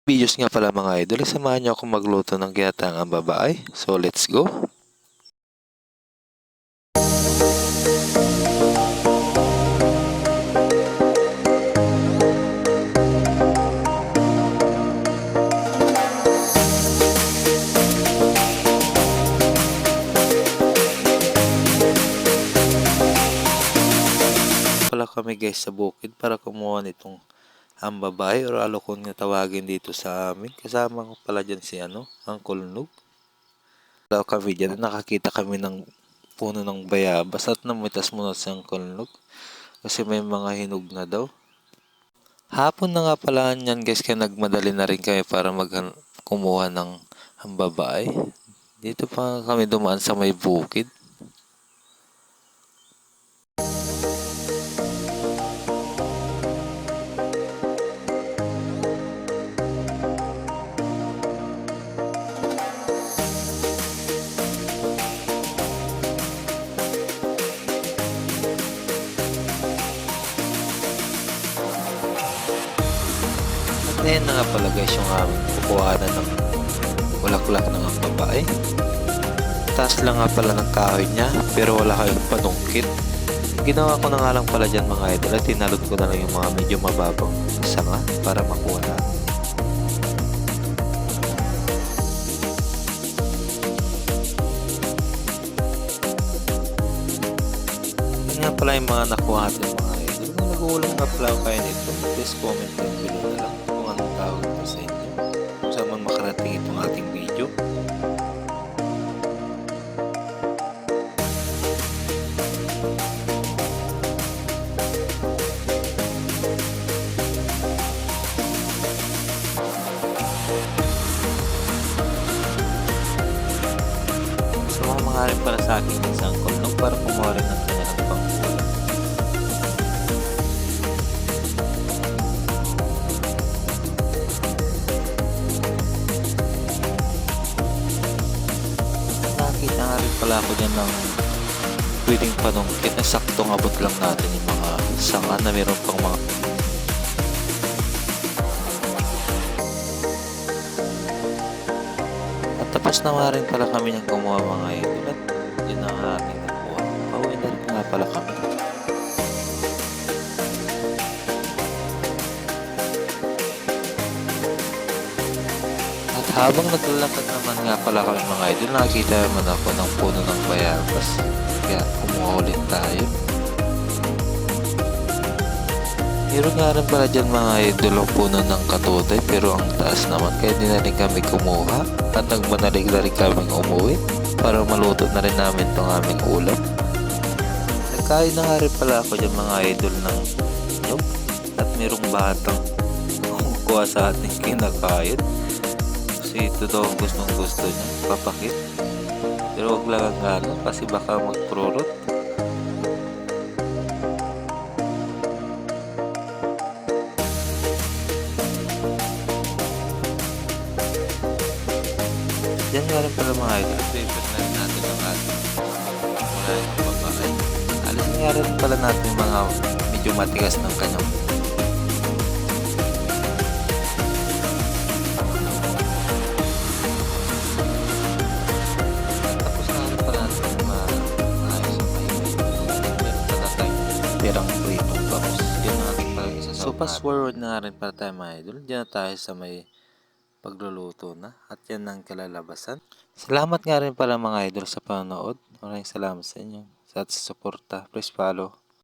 Videos nga pala mga idol, samahan niyo ako magluto ng ginataang babae. So let's go! Pala kami guys sa bukid para kumuha nitong babae or alokon nga tawagin dito sa amin. Kasama ko pala dyan si Uncle Nog. Daw kami dyan, nakakita kami ng puno ng bayabas at namitas muna si Uncle Nog kasi may mga hinog na daw. Hapon na nga pala yan guys, kaya nagmadali na rin kami para kumuha ng babae. Dito pa kami dumaan sa may bukid. Ayan na nga pala guys yung aming kukuhanan ng bulaklak ng babae. Taas lang nga pala ng kahoy niya pero wala kayong panungkit. Ginawa ko na nga lang pala dyan mga idol at tinalon ko na lang yung mga medyo mababang sanga para makuha na. Yan nga pala yung mga nakuha natin mga idol. Kung nag-uulang nga pala kayo nito, please comment down below na lang kung anong tawag ito sa inyo. Kung saan man makarating itong ating video. Sumama rin pala sa akin isang kulong para kumuha rin ng kanilang pangkulang. Nakita nga rin pala ako dyan ng pwedeng panungkit na saktong abot lang natin yung mga sanga na meron pang mga at tapos na rin pala kami ng gumawa mga idol at yun ang ating nakuha. Pauwi na rin nga pala kami. At habang naglalakad naman nga pala kami mga idol, nakita naman ako ng puno ng bayabas. Kaya kumuha ulit tayo. Meron nga rin pala dyan mga idol ang puno ng katuday pero ang taas naman kaya di na rin kami kumuha at nagmanalig na rin kami umuwi para maluto na rin namin itong aming ulam. Nagkain na nga rin pala ako dyan mga idol ng nyog at merong batang kumukuha sa ating kinakain kasi ito daw ang gustong gusto niya, papakit. Pero wag lang ang kasi baka magprurot. Yan nga rin pala mga idol, favorite na rin natin ang ating mula yung babae. Alisin nga rin pala natin mga medyo matigas ng kanyang tapos na rin pala natin maayos ang mahilig. Meron pala tayong perang pritong bangus. Yan ang ating pala isa. So fast forward na nga rin pala tayo mga idol. Diyan na tayo sa may pagluluto na at yan ang kalalabasan. Salamat nga rin pala mga idol sa panonood. Maraming salamat sa inyo sa suporta. Please follow.